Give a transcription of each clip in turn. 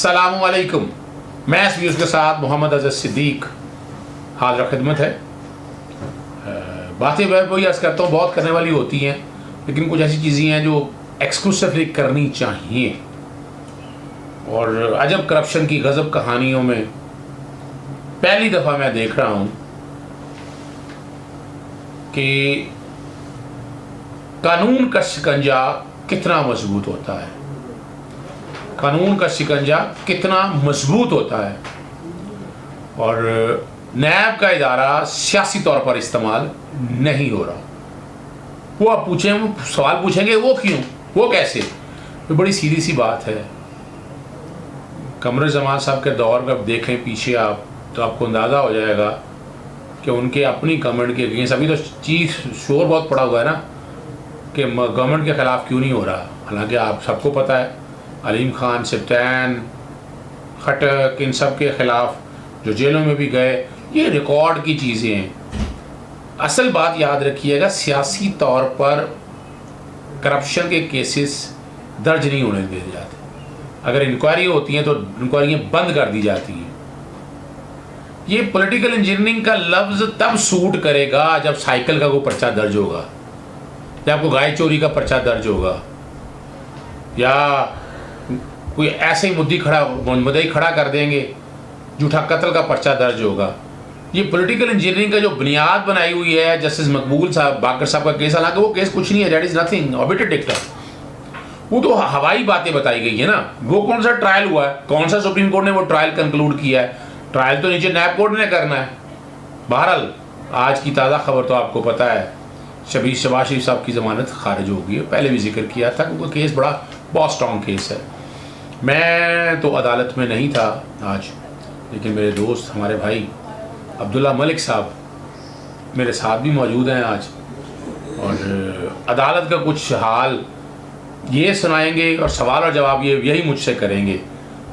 अस्सलामुअलैकुम। मैं इस वीडियो के साथ मोहम्मद अज़र सिद्दीक हाज़िर खिदमत है। बातें वही अर्ज़ करता हूँ बहुत करने वाली होती हैं, लेकिन कुछ ऐसी चीज़ें हैं जो एक्सक्लूसिवली करनी चाहिए। और अजब करप्शन की गज़ब कहानियों में पहली दफ़ा मैं देख रहा हूँ कि कानून का शिकंजा कितना मजबूत होता है, कानून का शिकंजा कितना मजबूत होता है। और नैब का इदारा सियासी तौर पर इस्तेमाल नहीं हो रहा। वो आप सवाल पूछेंगे वो क्यों, वो कैसे, तो बड़ी सीधी सी बात है। कमर जमान साहब के दौर में अब देखें पीछे आप, तो आपको अंदाज़ा हो जाएगा कि उनके अपनी गवर्नमेंट के अगेंस्ट अभी तो चीज़ शोर बहुत पड़ा हुआ है ना कि गवर्नमेंट के ख़िलाफ़ क्यों नहीं हो रहा। हालांकि आप सबको पता है अलीम खान, सिप्तान, खटक, इन सब के ख़िलाफ़ जो जेलों में भी गए, ये रिकॉर्ड की चीज़ें हैं। असल बात याद रखिएगा, सियासी तौर पर करप्शन के केसेस दर्ज नहीं होने दिए जाते। अगर इंक्वायरी होती हैं तो इंक्वायरियाँ बंद कर दी जाती हैं। ये पॉलिटिकल इंजीनियरिंग का लफ्ज़ तब सूट करेगा जब साइकिल का कोई पर्चा दर्ज होगा, या आपको गाय चोरी का पर्चा दर्ज होगा, या कोई ऐसे ही मुद्दई खड़ा कर देंगे, झूठा कत्ल का पर्चा दर्ज होगा। ये पॉलिटिकल इंजीनियरिंग का जो बुनियाद बनाई हुई है जस्टिस मकबूल साहब, बाकर साहब का केस, हालांकि वो केस कुछ नहीं है, दैट इज़ नथिंग, ऑबिटेड डिक्टा। वो तो हवाई बातें बताई गई है ना। वो कौन सा ट्रायल हुआ है, कौन सा सुप्रीम कोर्ट ने वो ट्रायल कंक्लूड किया है? ट्रायल तो नीचे नैब कोर्ट ने करना है। बहरहाल आज की ताज़ा खबर तो आपको पता है, शहबाज शरीफ साहब की ज़मानत खारिज हो गई है। पहले भी जिक्र किया था क्योंकि केस बहुत स्ट्रॉन्ग केस है। मैं तो अदालत में नहीं था आज, लेकिन मेरे दोस्त, हमारे भाई अब्दुल्ला मलिक साहब मेरे साथ भी मौजूद हैं आज, और अदालत का कुछ हाल ये सुनाएंगे और सवाल और जवाब यही मुझसे करेंगे।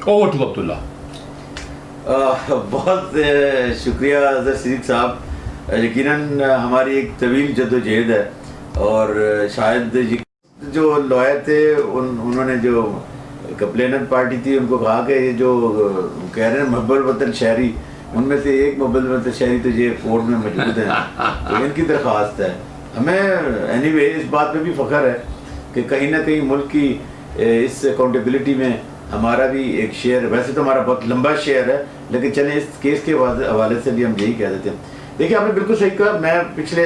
Over to Abdullah. बहुत शुक्रिया अज़र सिद्दीक साहब। यकीनन हमारी एक तवील जद्दोजहद है, और शायद जो लॉयर थे उन्होंने जो कंप्लेनेंट पार्टी थी उनको कहा कि ये जो कह रहे हैं महबूब वतन शहरी, उनमें से एक महबूब वतन शहरी तो ये कोर्ट में मौजूद हैं, तो इनकी दरख्वास्त है। हमें एनीवे इस बात पे भी फ़ख्र है कि कहीं ना कहीं मुल्क की इस अकाउंटेबिलिटी में हमारा भी एक शेयर, वैसे तो हमारा बहुत लंबा शेयर है, लेकिन चलें इस केस के हवाले से भी हम यही कह देते हैं। देखिए, आपने बिल्कुल सही कहा। मैं पिछले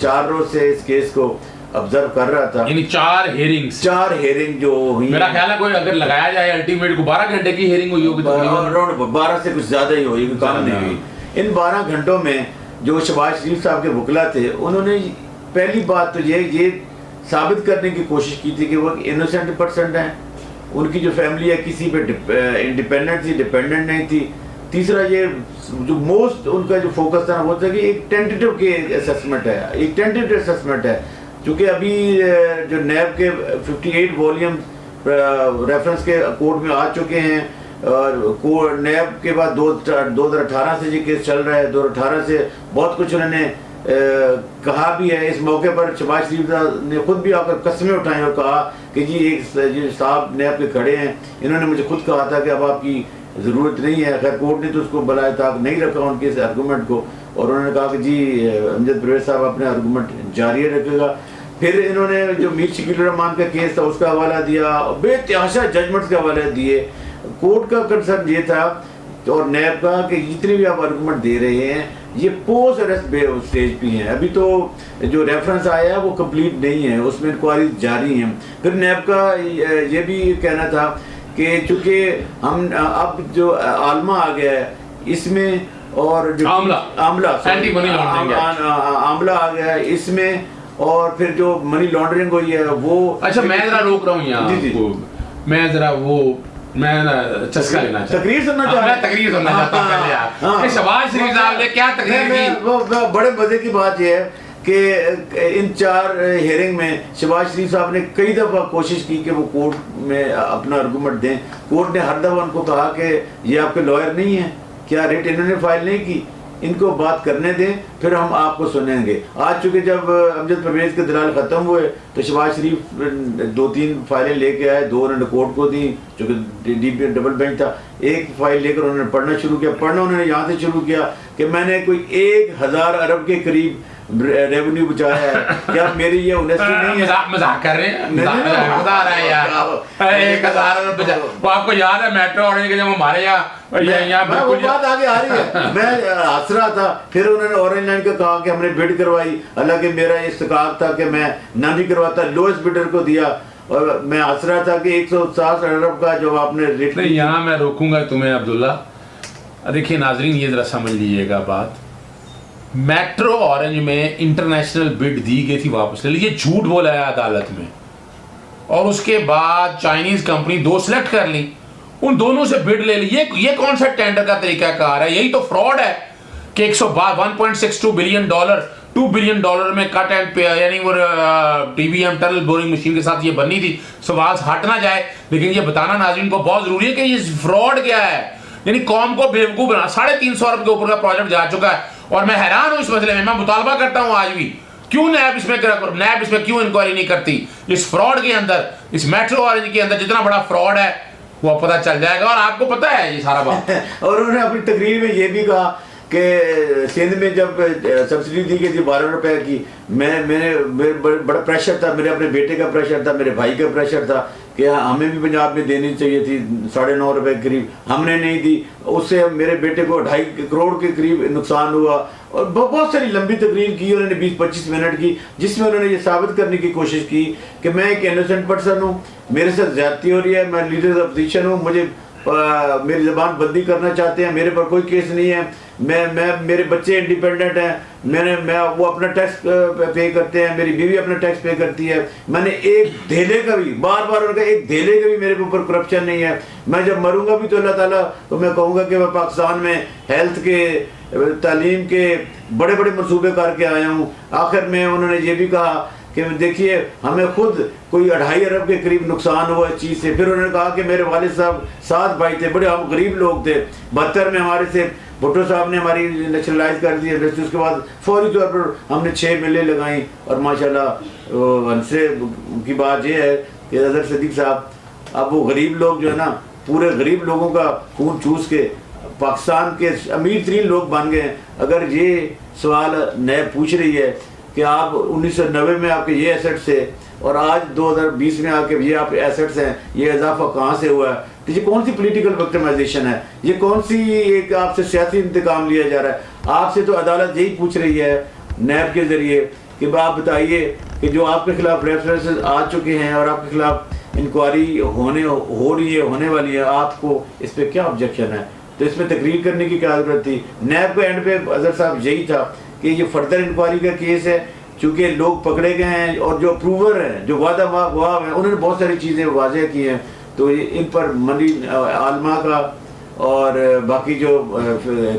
4 रोज से इस केस को ऑब्जर्व कर रहा था। यानी 4 हेयरिंग जो हुई, मेरा ख्याल है कोई अगर लगाया जाए अल्टीमेट को 12 घंटे की हेयरिंग हुई होगी, अराउंड 12 से कुछ ज़्यादा ही हुई, कम नहीं हुई। इन 12 घंटों में जो शहबाज शरीफ साहब के वकला थे, उन्होंने पहली बात तो ये साबित करने की कोशिश की थी कि वो इनोसेंट पर्सन हैं, उनकी जो फैमिली है किसी पे इंडिपेंडेंट थी, डिपेंडेंट नहीं थी। तीसरा, ये जो मोस्ट उनका जो फोकस था वो था कि एक टेंटेटिव के असेसमेंट है, एक टेंटेटिव असेसमेंट है, क्योंकि अभी जो नैब के 58 वॉल्यूम रेफरेंस के कोर्ट में आ चुके हैं, और नैब के बाद 2018 से ये केस चल रहा है। 2018 से बहुत कुछ उन्होंने कहा भी है। इस मौके पर शहबाज शरीफ ने खुद भी आकर कस्में उठाई और कहा कि जी एक साहब नैब के खड़े हैं, इन्होंने मुझे खुद कहा था कि अब आपकी ज़रूरत नहीं है। खैर कोर्ट ने तो उसको बुलाया था, नहीं रखा उनके इस आर्गूमेंट को, और उन्होंने कहा कि जी अमजद परवेज़ साहब अपने आर्गूमेंट जारी रखेगा। फिर इन्होंने जो मीर शकील रहमान का केस था उसका हवाला दिया, बेतहाशा जजमेंट्स का हवाला दिए। कोर्ट का कंसर्न ये था और नैब का कि जितने भी आप आर्गूमेंट दे रहे हैं ये पोस्ट अरेस्ट स्टेज पे हैं, अभी तो जो रेफरेंस आया है वो कंप्लीट नहीं है, उसमें इंक्वायरी जारी है। फिर नैब का ये भी कहना था कि चूँकि हम अब जो आलमा आ गया है इसमें, और जो आमला आ गया है इसमें, और फिर जो मनी लॉन्ड्रिंग हुई है वो। अच्छा, मैं जरा रोक रहा हूँ यहाँ, मैं जरा मैं चस्का लेना चाहता हूँ, तकरीर सुनना चाहता हूँ। शहबाज शरीफ साहब ने क्या तकरीर की? बड़े मजे की बात यह है कि इन 4 हेयरिंग में शहबाज शरीफ साहब ने कई दफ़ा कोशिश की कि वो कोर्ट में अपना आर्गूमेंट दें। कोर्ट ने हर दफ़ा उनको कहा कि ये आपके लॉयर नहीं है, क्या रिट इन्होंने फाइल नहीं की, इनको बात करने दें, फिर हम आपको सुनेंगे। आज चूँकि जब अमजद परवेज़ के दलाल ख़त्म हुए तो शहबाज शरीफ 2-3 फाइलें लेके आए, 2 उन्होंने कोर्ट को दी, चूँकि डीपी डबल बेंच था। एक फाइल लेकर उन्होंने पढ़ना शुरू किया। पढ़ना उन्होंने यहाँ से शुरू किया कि मैंने कोई 1000 अरब के करीब रेवेन्यू बचाया है। क्या मेरी ये ऑनेस्टी नहीं है? मजाक कर रहे हैं, मजाक बता रहे हैं यार। 1000 अरब बचा, वो आपको याद है मेट्रो ऑरेंज के जब हमारे यहाँ वो बात आगे आ रही है। मैं हंस रहा था, फिर उन्होंने ऑरेंज लाइन का कहा कि हमने बिड करवाई, हालांकि मेरा इस्तेकाक था कि मैं ना भी करवाता, लोएस्ट बिडर को दिया। और मैं हंस रहा था कि 160 अरब का जो आपने रेट। नहीं, यहाँ मैं रोकूंगा तुम्हें अब्दुल्ला। देखिए नाजरीन, ये जरा समझ लीजिएगा बात। मेट्रो ऑरेंज में इंटरनेशनल बिड दी गई थी, वापस ले लीजिए, झूठ बोला है अदालत में। और उसके बाद चाइनीज कंपनी 2 सिलेक्ट कर ली, उन दोनों से बिड ले ली। ये कौन सा टेंडर का तरीकाकार है? यही तो फ्रॉड है कि 1.62 बिलियन डॉलर, $2 बिलियन में कट एंड पे, यानी वो TBM टनल बोरिंग मशीन के साथ ये बननी थी। सवाल हट ना जाए, लेकिन ये बताना नाज़रीन को बहुत जरूरी है कि ये फ्रॉड क्या है। यानी कौम को बेवकूफ बना, 350 अरब के ऊपर का प्रोजेक्ट जा चुका है। और मैं हैरान हूं इस मसले में, मैं मुतालबा करता हूं आज भी, क्यों नैब इसमें क्यों इंक्वायरी नहीं करती? इस फ्रॉड के अंदर, इस मेट्रो ऑरेंज के अंदर जितना बड़ा फ्रॉड है वो पता चल जाएगा। और आपको पता है ये सारा बात। और उन्होंने अपनी तकरीर में ये भी कहा कि सिंध में जब सब्सिडी दी गई थी 12 रुपए की, मेरे बड़ा प्रेशर था, मेरे अपने बेटे का प्रेशर था, मेरे भाई का प्रेशर था कि हमें भी पंजाब में देनी चाहिए थी 9.5 रुपए के करीब, हमने नहीं दी। उससे मेरे बेटे को 2.5 करोड़ के करीब नुकसान हुआ। और बहुत सारी लंबी तकरीर की उन्होंने, 20-25 मिनट की, जिसमें उन्होंने ये साबित करने की कोशिश की कि मैं एक इनोसेंट पर्सन हूँ, मेरे साथ ज्यादती हो रही है, मैं लीडर अपोजिशन हूँ, मुझे मेरी ज़बान बंदी करना चाहते हैं, मेरे पर कोई केस नहीं है, मैं मेरे बच्चे इंडिपेंडेंट हैं, वो अपना टैक्स पे करते हैं, मेरी बीवी अपना टैक्स पे करती है, मैंने एक धेले का भी, बार उनका एक धेले का भी मेरे ऊपर करप्शन नहीं है। मैं जब मरूंगा भी तो अल्लाह ताला तो मैं कहूँगा कि मैं पाकिस्तान में हेल्थ के, तालीम के बड़े बड़े मनसूबे करके आया हूँ। आखिर में उन्होंने ये भी कहा कि देखिए हमें खुद कोई 2.5 अरब के करीब नुकसान हुआ इस चीज़ से। फिर उन्होंने कहा कि मेरे वालिद साहब 7 भाई थे, बड़े हम गरीब लोग थे, 72 में हमारे से भुट्टो साहब ने हमारी नेशनलाइज कर दी। उसके बाद फौरी तौर पर हमने 6 मिलें लगाई। और माशाल्लाह हमसे की बात यह है कि अजहर सिद्दीक साहब, अब वो गरीब लोग जो है ना, पूरे गरीब लोगों का खून चूस के पाकिस्तान के अमीर तरीन लोग बन गए। अगर ये सवाल नए पूछ रही है कि आप 1990 में आपके ये एसेट्स थे और आज 2020 में आके ये आप एसेट्स हैं, ये इजाफा कहाँ से हुआ है? तो ये कौन सी पॉलिटिकल विक्टिमाइजेशन है? ये कौन सी एक आपसे सियासी इंतकाम लिया जा रहा है? आपसे तो अदालत यही पूछ रही है नैब के ज़रिए कि आप बताइए कि जो आपके खिलाफ रेफरेंसेस आ चुके हैं और आपके खिलाफ इंक्वायरी हो रही है, होने वाली है, आपको इस पर क्या ऑब्जेक्शन है? तो इसमें तकरीर करने की क्या जरूरत थी? नैब के एंड पे अजहर साहब यही था कि ये फर्दर इंक्वायरी का केस है, चूँकि लोग पकड़े गए हैं और जो अप्रूवर हैं, जो वादा वाह हैं, उन्होंने बहुत सारी चीज़ें वाज़ेह की हैं। तो इन पर मनी आलमा का और बाकी जो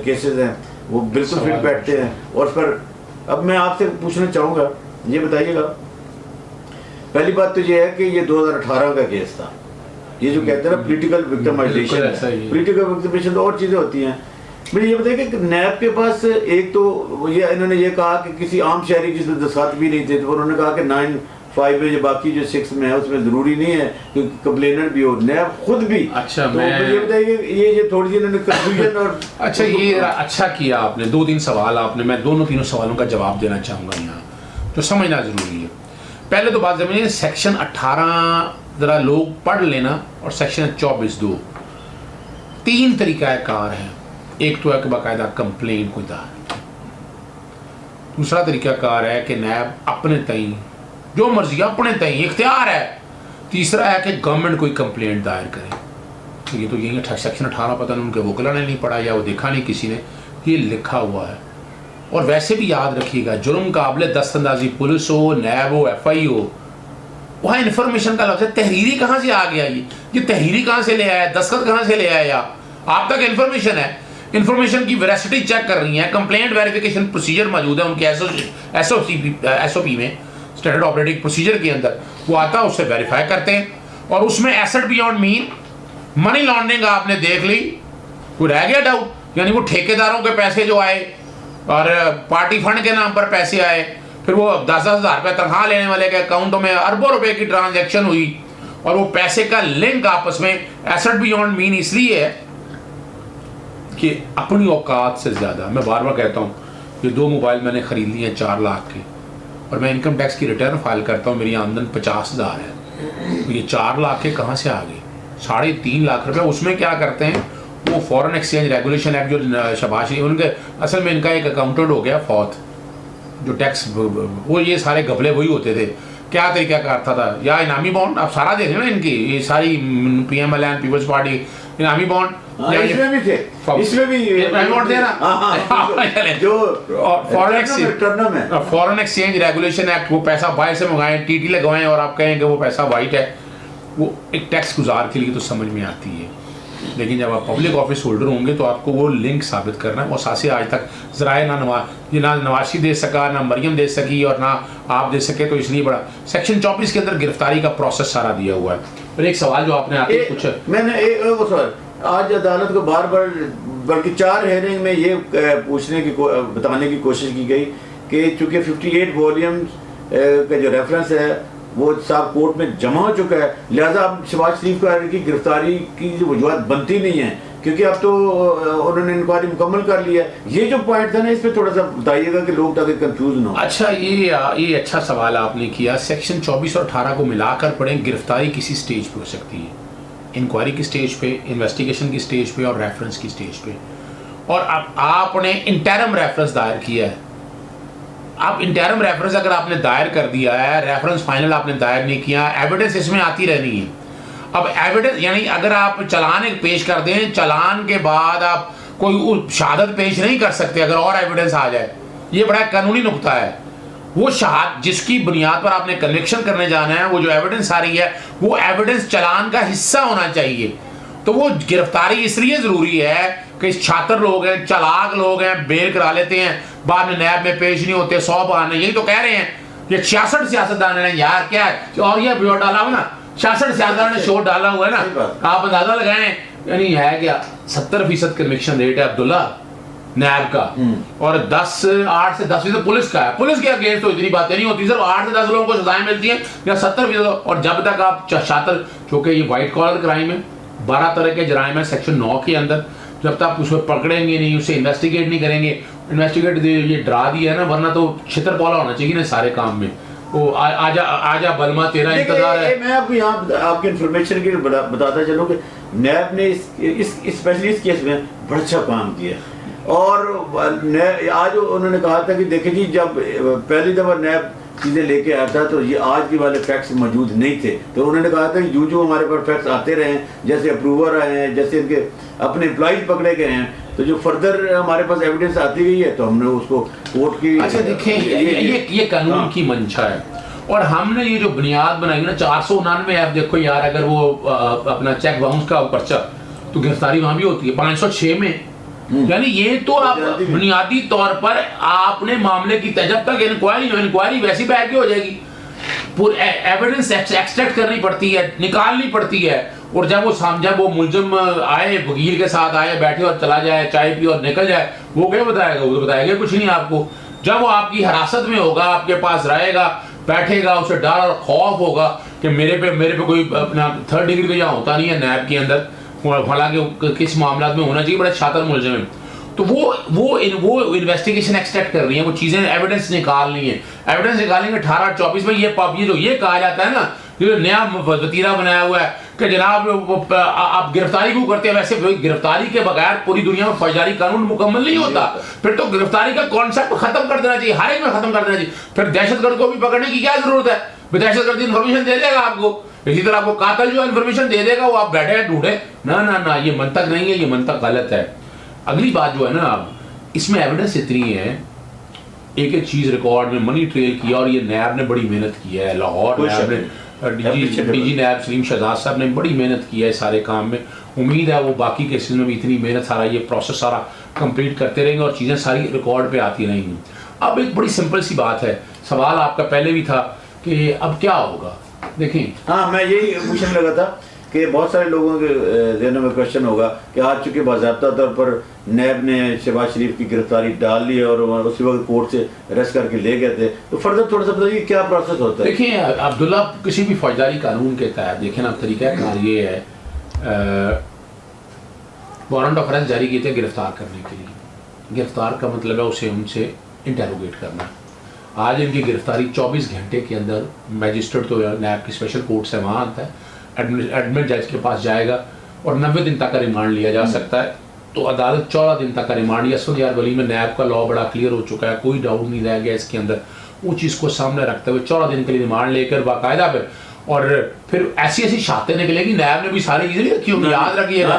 केसेस हैं वो बिल्कुल फिट बैठते हैं। और उस पर अब मैं आपसे पूछना चाहूँगा, ये बताइएगा, पहली बात तो ये है कि ये 2018 का केस था। ये जो कहते हैं ना पॉलिटिकल विक्टिमाइजेशन, पॉलिटिकल विक्टिमाइजेशन तो और चीज़ें होती हैं। मुझे ये बताइए कि नैब के पास एक तो ये इन्होंने ये कहा कि किसी आम शहरी जिसमें दस्खत भी नहीं थे, तो उन्होंने कहा कि 9(5) में जो बाकी जो 6 में है उसमें ज़रूरी नहीं है कि कंप्लेनेंट भी हो, नैब खुद भी। अच्छा, तो ये बताइए ये थोड़ी सी इन्होंने कंफ्यूजन और अच्छा, ये अच्छा किया आपने, 2-3 सवाल आपने, मैं दोनों तीनों सवालों का जवाब देना चाहूँगा यहाँ, जो समझना ज़रूरी है। पहले तो बात समझिए, सेक्शन 18 ज़रा लोग पढ़ लेना, और सेक्शन 24(2) 3 तरीक़ाकार हैं। एक तो है कि बाकायदा कंप्लेंट कोई दायर, दूसरा तरीकाकार है कि नैब अपने तई जो मर्जी अपने तई इख्तियार है, तीसरा है कि गवर्नमेंट कोई कंप्लेंट दायर करे। तो ये तो यही सेक्शन 18 पता नहीं उनके वकला ने नहीं पढ़ा या वो देखा नहीं किसी ने, ये लिखा हुआ है। और वैसे भी याद रखिएगा, जुर्म काबिल दस्तंदाजी पुलिस हो, नैब हो, FI हो, वहाँ इन्फॉर्मेशन का लफ्ज़ है। तहरीरी कहाँ से आ गया? ये तहरीरी कहाँ से ले आया, दस्तखत कहाँ से ले आया? आप तक इन्फॉर्मेशन है, इन्फॉर्मेशन की वेरासिटी चेक कर रही है, कंप्लेंट वेरिफिकेशन प्रोसीजर मौजूद है उनके SOP में, स्टैंडर्ड ऑपरेटिंग प्रोसीजर के अंदर वो आता है, उससे वेरीफाई करते हैं। और उसमें asset beyond mean money laundering आपने देख ली, कोई रह गया डाउट? यानी वो ठेकेदारों के पैसे जो आए और पार्टी फंड के नाम पर पैसे आए, फिर वो 10-10 हज़ार रुपये तनख्वाह लेने वाले के अकाउंटों में अरबों रुपए की ट्रांजैक्शन हुई, और वो पैसे का लिंक आपस में एसेट बियॉन्ड मीन इसलिए है कि अपनी औकात से ज़्यादा, मैं बार बार कहता हूँ, ये 2 मोबाइल मैंने ख़रीद लिए हैं 4 लाख के, और मैं इनकम टैक्स की रिटर्न फाइल करता हूँ, मेरी आमदन 50,000 है, तो ये 4 लाख के कहाँ से आ गए? 3.5 लाख रुपए। उसमें क्या करते हैं, वो फॉरेन एक्सचेंज रेगुलेशन एक्ट जो शबाश उनके, असल में इनका एक अकाउंटेंट हो गया फौत, जो टैक्स, वो ये सारे घपले वही होते थे। क्या तरीका करता था, या इनामी बॉन्ड, आप सारा देख रहे हैं ना इनकी, ये सारी PMLN पीपल्स पार्टी इनामी बॉन्ड, इसमें भी थे, इसमें भी बॉन्ड देना, जो फॉरेन एक्सचेंज रेगुलेशन एक्ट, वो पैसा बाहर से मंगाएं, TT लगवाएं और आप कहें कि वो पैसा वाइट है, वो एक टैक्स गुजार के लिए तो समझ में आती है, लेकिन जब आप पब्लिक ऑफिस होल्डर होंगे तो आपको वो लिंक साबित करना है। वो सासे आज तक ज़राए ना नवाशी दे सका, ना मरियम दे सकी, और ना आप दे सके, तो इसलिए बड़ा सेक्शन 24 के अंदर गिरफ्तारी का प्रोसेस सारा दिया हुआ है। और एक सवाल जो आपने आते पूछा, मैंने वो सवाल आज अदालत को बार बार, बल्कि 4 हेयरिंग में ये पूछने की बताने की कोशिश की गई कि चूँकि 58 वॉल्यूम्स का जो रेफरेंस है वो साहब कोर्ट में जमा हो चुका है, लिहाजा अब शहबाज शरीफ की गिरफ्तारी की जो वजूहत बनती नहीं है, क्योंकि अब तो उन्होंने इंक्वायरी मुकम्मल कर लिया है। ये जो पॉइंट था ना, इस पर थोड़ा सा बताइएगा कि लोग ताकि कंफ्यूज ना हो। अच्छा, ये अच्छा सवाल आपने किया। सेक्शन 24 और 18 को मिलाकर पढ़ें, गिरफ्तारी किसी स्टेज पे हो सकती है, इंक्वायरी की स्टेज पे, इन्वेस्टिगेशन की स्टेज पे और रेफरेंस की स्टेज पे। और अब आपने इंटरम रेफरेंस दायर किया है, आप इंटरम रेफरेंस अगर आपने दायर कर दिया है, रेफरेंस फाइनल आपने दायर नहीं किया, एविडेंस इसमें आती रहनी है। अब एविडेंस यानी अगर आप चालान एक पेश कर दें, चालान के बाद आप कोई शहादत पेश नहीं कर सकते अगर और एविडेंस आ जाए, ये बड़ा कानूनी नुकता है। वो शहादत जिसकी बुनियाद पर आपने कन्विक्शन करने जाना है, वो जो एविडेंस आ रही है वो एविडेंस चालान का हिस्सा होना चाहिए। तो वो गिरफ्तारी इसलिए ज़रूरी है कि छात्र लोग हैं, चालाक लोग हैं, बेल करा लेते हैं, बाद में नैब में पेश नहीं होते, 100 बहाने। यही तो कह रहे हैं ये 66 सियासतदान ने यार क्या है, और ये शोर डाला हुआ ना, 66 सियासतदान ने शोर डाला हुआ है ना, आप अंदाजा लगाएं, यानी है क्या 70% कन्विक्शन रेट है अब्दुल्ला नैब का, और 8 से 10% पुलिस का है। पुलिस के अगेंस्ट तो इतनी बातें नहीं होती, सिर्फ 8 से 10 लोगों को सजाएं मिलती हैं, या 70%। और जब तक आप छात्र, चूंकि ये व्हाइट कॉलर क्राइम है, 12 तरह के जराइम है सेक्शन 9 के अंदर, जब तक उसमें पकड़ेंगे नहीं, उसे इन्वेस्टिगेट नहीं करेंगे, इन्वेस्टिगेट ये डरा दिया है ना, वरना तो छितर-पौला होना चाहिए ना सारे काम में। वो आजा बलमा तेरा इंतजार है। मैं आपको यहाँ आपकी इन्फॉर्मेशन के लिए बताता चलूँ कि नैब ने स्पेशली इस केस में बड़ा अच्छा काम किया, और आज उन्होंने कहा था कि देखिए जी, जब पहली दफ़ा नैब चीज़ें लेके आया था तो ये आज के वाले फैक्ट्स मौजूद नहीं थे, तो उन्होंने कहा था कि जो हमारे पास फैक्ट्स आते रहे, जैसे अप्रूवर आए हैं, जैसे इनके अपने एम्प्लॉइज पकड़े गए हैं, तो जो फर्दर हमारे पास एविडेंस आती गई है तो हमने उसको कोर्ट की। अच्छा देखें, ये कानून की मंशा है, और हमने ये जो बुनियाद बनाई ना 499, आप देखो यार, अगर वो अपना चेक बाउंस का पर्चा, तो गिरफ्तारी वहाँ भी होती है 506 में। यानी ये तो आप बुनियादी तौर पर आपने मामले की जब तक इंक्वायरी वैसी बैठ के हो जाएगी, पूरी एविडेंस एक्सट्रैक्ट करनी पड़ती है, निकालनी पड़ती है, और जब वो मुलजिम आए, वकील के साथ आए, बैठे और चला जाए, चाय पी और निकल जाए, वो क्या बताएगा? वो तो बताएगा कुछ नहीं आपको। जब वो आपकी हिरासत में होगा, आपके पास रहेगा, बैठेगा, उसे डर और खौफ होगा कि मेरे पे कोई अपना 3rd डिग्री तो यहाँ होता नहीं है नैब के अंदर, हालांकि किस मामला में होना चाहिए, बड़ा छात्र मुलजिम है, तो वो इन्वेस्टिगेशन एक्सट्रैक्ट कर रही है, वो चीजें एविडेंस निकालनी है। एविडेंस निकालेंगे 18-24 में। ये कहा जाता है ना, जो नया वतीरा बनाया हुआ है कि जनाब आप गिरफ्तारी क्यों करते हैं, वैसे गिरफ्तारी के बगैर पूरी दुनिया में फौजदारी कानून मुकम्मल नहीं होता। फिर तो गिरफ्तारी का कॉन्सेप्ट खत्म कर देना चाहिए, हर एक में खत्म कर देना चाहिए। फिर दहशतगर्द को भी पकड़ने की क्या जरूरत है? दहशतगर्द इन्फॉर्मेशन दे देगा आपको, इसी तरह आपको कातिल जो इन्फॉर्मेशन दे देगा वो आप बैठे ढूंढे। ना, ये मंतक नहीं है, ये मंतक गलत है। अगली बात जो है ना, अब इसमें एविडेंस इतनी है, एक चीज रिकॉर्ड में मनी ट्रेल किया, और ये नैब ने बड़ी मेहनत की है, लाहौर नैब ने, डीजी नैब सलीम शहजाद साहब ने बड़ी मेहनत की है सारे काम में। उम्मीद है वो बाकी केसेस में भी इतनी मेहनत, सारा ये प्रोसेस सारा कंप्लीट करते रहेंगे और चीज़ें सारी रिकॉर्ड पे आती रहेंगी। अब एक बड़ी सिंपल सी बात है, सवाल आपका पहले भी था कि अब क्या होगा। देखें, हाँ, मैं यही पूछने लगा था कि बहुत सारे लोगों के ज़हनों में क्वेश्चन होगा कि आज चूँकि बाज़ाब्ता तौर पर नैब ने शहबाज शरीफ की गिरफ्तारी डाल ली और उसी वक्त कोर्ट से अरेस्ट करके ले गए थे, तो फर्दर थोड़ा सा बताइए क्या प्रोसेस होता है? देखिए अब्दुल्ला, किसी भी फौजदारी कानून के तहत देखें ना, तरीक़ाकार ये है, वारंट ऑफ अरेस्ट जारी किए थे गिरफ्तार करने के लिए। गिरफ्तार का मतलब है उसे उनसे इंटेरोगेट करना। आज इनकी गिरफ्तारी 24 घंटे के अंदर मजिस्ट्रेट तो नैब की स्पेशल कोर्ट से वहाँ आता है, एडमिट जज के पास जाएगा और 90 दिन तक का रिमांड लिया जा सकता है। तो अदालत 14 दिन तक का रिमांड, यसफत यार वली में नैब का लॉ बड़ा क्लियर हो चुका है, कोई डाउट नहीं रह गया इसके अंदर। वो चीज़ को सामने रखते हुए 14 दिन के लिए रिमांड लेकर बाकायदा पे, और फिर ऐसी ऐसी शातें निकलेगी। नैब ने भी सारी चीज़ें नहीं रखी होंगी, याद रखिएगा,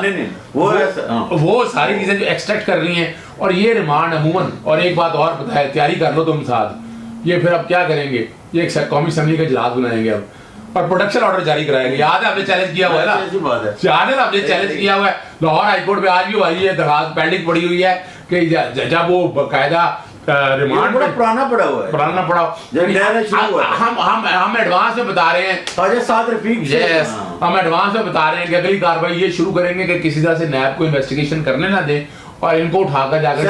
वो सारी चीज़ें जो एक्सट्रैक्ट कर रही हैं। और ये रिमांड अमूमन, और एक बात और पता है, तैयारी कर लो तुम साथ, ये फिर अब क्या करेंगे, ये एक कौमी असम्बली का इजलास बनाएंगे अब और प्रोटेक्शन ऑर्डर जारी कराएंगे। याद है आपने चैलेंज किया हुआ है ना, याद है ना आपने चैलेंज किया हुआ है। लाहौर हाईकोर्ट में आज भी वही है दरखास्त पेंडिंग पड़ी हुई है कि जब वो बाकायदा रिमांड बड़ा पुराना पड़ा हुआ है, पुराना पड़ा हम एडवांस में बता रहे हैं, हम एडवांस में बता रहे हैं कि अगली कार्रवाई ये शुरू करेंगे कि किसी तरह से नैब को इन्वेस्टिगेशन करने ना दें और इनको उठाकर जाकर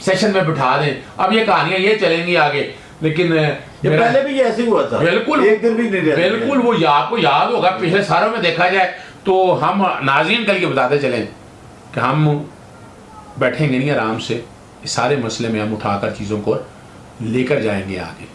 सेशन में बिठा दें। अब ये कहानियां ये चलेंगी आगे, लेकिन ये पहले भी ऐसे ही हुआ था, बिल्कुल एक दिन भी नहीं रहता। बिल्कुल, वो आपको याद होगा पिछले सालों में देखा जाए तो हम नाज़रीन कल के बताते चलें कि हम बैठेंगे नहीं आराम से, इस सारे मसले में हम उठाकर चीज़ों को लेकर जाएंगे आगे।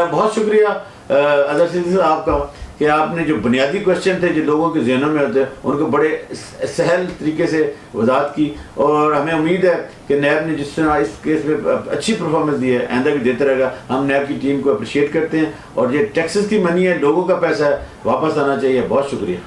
बहुत शुक्रिया अदर सिद्दीकी साहब आपका कि आपने जो बुनियादी क्वेश्चन थे जो लोगों के जहनों में होते हैं उनको बड़े सहल तरीके से वजाहत की, और हमें उम्मीद है कि नैब ने जिस तरह इस केस में अच्छी परफॉर्मेंस दी है आइंदा भी देते रहेगा। हम नैब की टीम को अप्रिशिएट करते हैं, और ये टैक्सेस की मनी है, लोगों का पैसा है, वापस आना चाहिए। बहुत शुक्रिया।